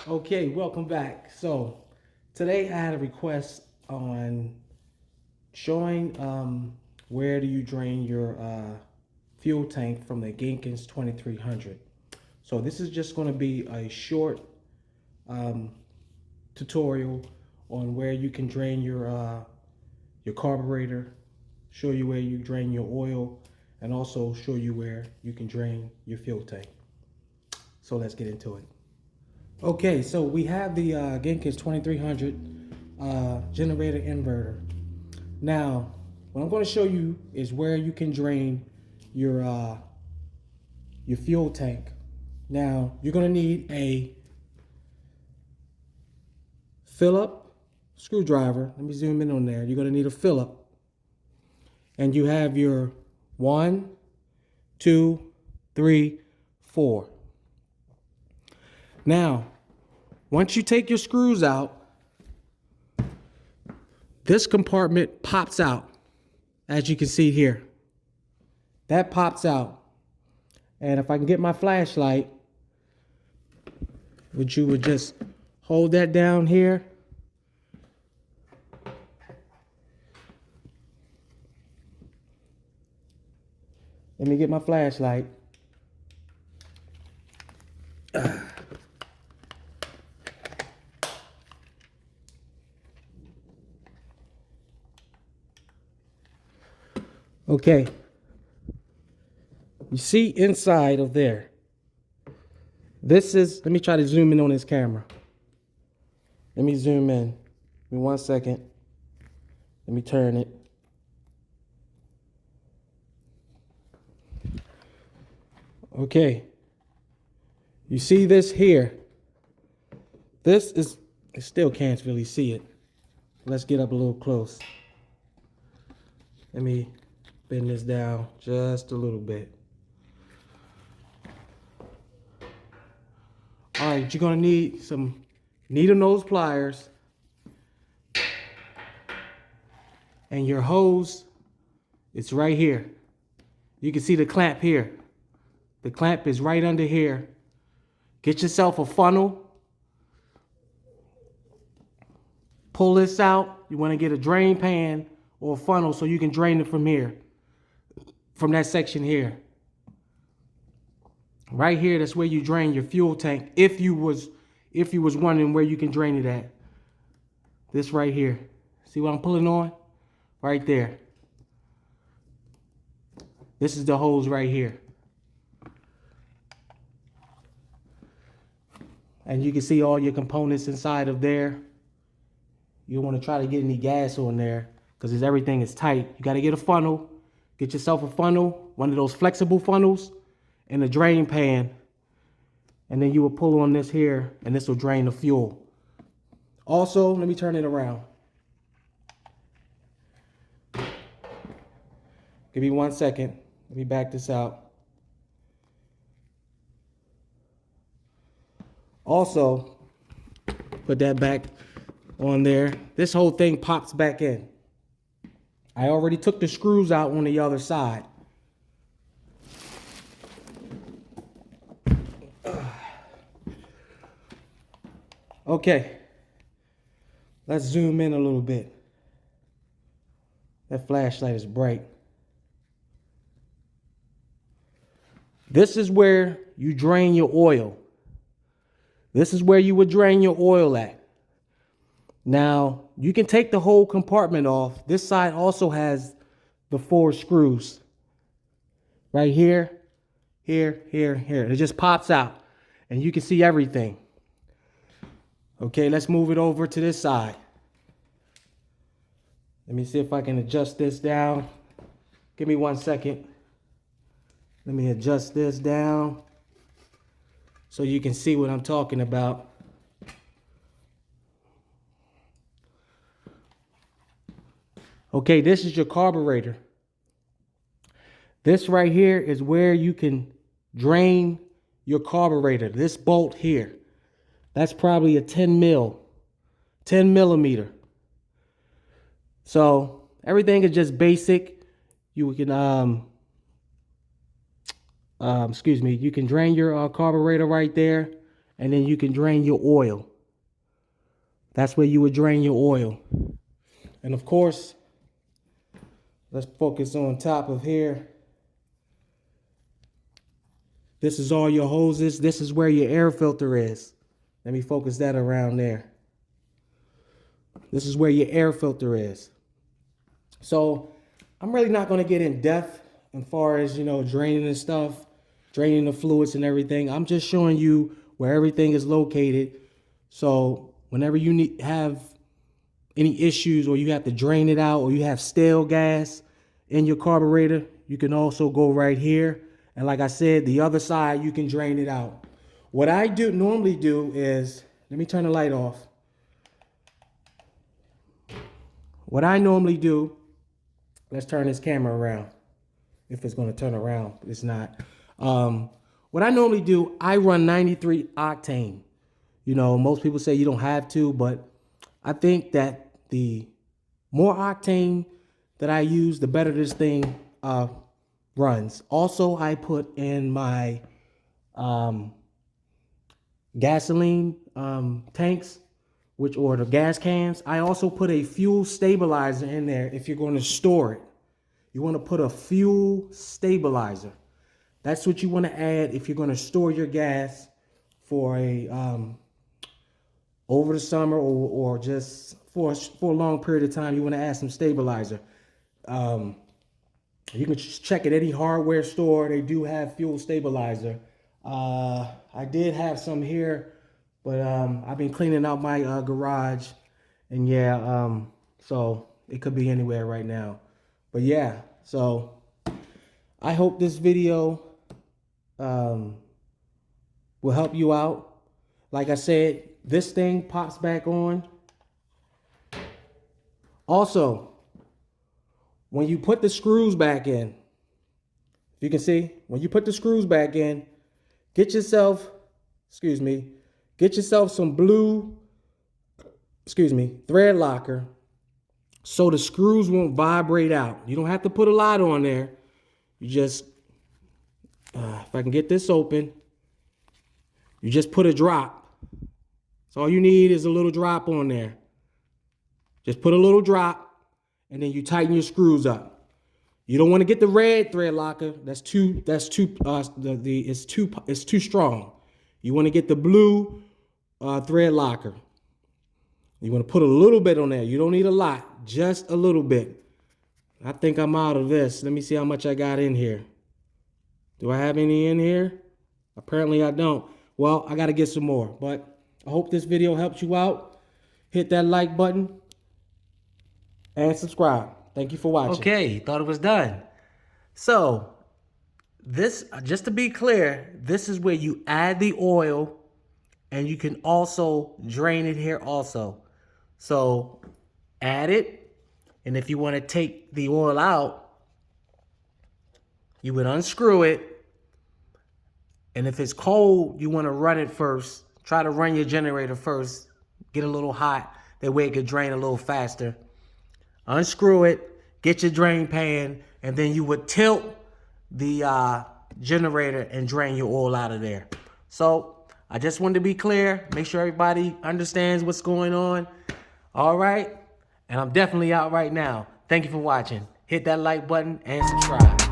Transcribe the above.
Okay, welcome back. So today I had a request on showing where do you drain your fuel tank from the Genkins 2300. So this is just going to be a short tutorial on where you can drain your carburetor, show you where you drain your oil, and also show you where you can drain your fuel tank. So let's get into it. Okay, so we have the Genkins 2300 generator inverter. Now, what I'm going to show you is where you can drain your fuel tank. Now, you're going to need a Phillips screwdriver. Let me zoom in on there. You're going to need a Phillips. And you have your 1, 2, 3, 4. Now, once you take your screws out, this compartment pops out, as you can see here. That pops out. And if I can get my flashlight, which you would just hold that down here. Let me get my flashlight. Okay. You see inside of there. This is, let me try to zoom in on this camera. Let me zoom in. Give me 1 second. Let me turn it. Okay. You see this here? This is, I still can't really see it. Let's get up a little close. Let me bend this down just a little bit. All right, you're gonna need some needle nose pliers and your hose. It's right here. You can see the clamp here. The clamp is right under here. Get yourself a funnel. Pull this out. You want to get a drain pan or a funnel so you can drain it from here. From that section here. Right here, that's where you drain your fuel tank. If you was wondering where you can drain it at. This right here. See what I'm pulling on? Right there. This is the hose right here. And you can see all your components inside of there. You don't want to try to get any gas on there because everything is tight. You got to get a funnel. Get yourself a funnel, one of those flexible funnels, and a drain pan. And then you will pull on this here, and this will drain the fuel. Also, let me turn it around. Give me 1 second. Let me back this out. Also, put that back on there. This whole thing pops back in. I already took the screws out on the other side. Okay. Let's zoom in a little bit. That flashlight is bright. This is where you drain your oil. This is where you would drain your oil at. Now, you can take the whole compartment off. This side also has the 4 screws. Right here, here, here, here. It just pops out and you can see everything. Okay, let's move it over to this side. Let me see if I can adjust this down. Give me 1 second. Let me adjust this down so you can see what I'm talking about. Okay, this is your carburetor. This right here is where you can drain your carburetor. This bolt here. That's probably a 10 millimeter. So everything is just basic. You can excuse me, you can drain your carburetor right there, and then you can drain your oil. That's where you would drain your oil. And of course, let's focus on top of here. This is all your hoses. This is where your air filter is. Let me focus that around there. This is where your air filter is. So I'm really not going to get in depth as far as, you know, draining and stuff, draining the fluids and everything. I'm just showing you where everything is located. So whenever you have any issues, or you have to drain it out, or you have stale gas in your carburetor, you can also go right here. And like I said, the other side, you can drain it out. What I normally do is, let me turn the light off. What I normally do, let's turn this camera around. If it's going to turn around, it's not. What I normally do, I run 93 octane. You know, most people say you don't have to, but I think that the more octane that I use, the better this thing runs. Also, I put in my gasoline tanks, or the gas cans. I also put a fuel stabilizer in there if you're going to store it. You want to put a fuel stabilizer. That's what you want to add if you're going to store your gas for a over the summer, or just for a long period of time. You want to add some stabilizer. You can just check at any hardware store. They do have fuel stabilizer. I did have some here, but I've been cleaning out my garage, and yeah, so it could be anywhere right now. But yeah, so I hope this video will help you out. Like I said, this thing pops back on. Also, when you put the screws back in, you can see, when you put the screws back in, get yourself some blue, thread locker, so the screws won't vibrate out. You don't have to put a lot on there. You just, if I can get this open, you just put a drop. So all you need is a little drop on there. Just put a little drop, and then you tighten your screws up. You don't want to get the red thread locker. It's too strong. You want to get the blue thread locker. You want to put a little bit on there. You don't need a lot, just a little bit. I think I'm out of this. Let me see how much I got in here. Do I have any in here? Apparently I don't. Well, I got to get some more, but I hope this video helps you out. Hit that like button and subscribe. Thank you for watching. Okay, thought it was done. So this, just to be clear, this is where you add the oil, and you can also drain it here also. So add it, and if you want to take the oil out, you would unscrew it. And if it's cold, you want to run it first. Try to run your generator first. Get a little hot. That way it could drain a little faster. Unscrew it. Get your drain pan. And then you would tilt the generator and drain your oil out of there. So I just wanted to be clear. Make sure everybody understands what's going on. All right. And I'm definitely out right now. Thank you for watching. Hit that like button and subscribe.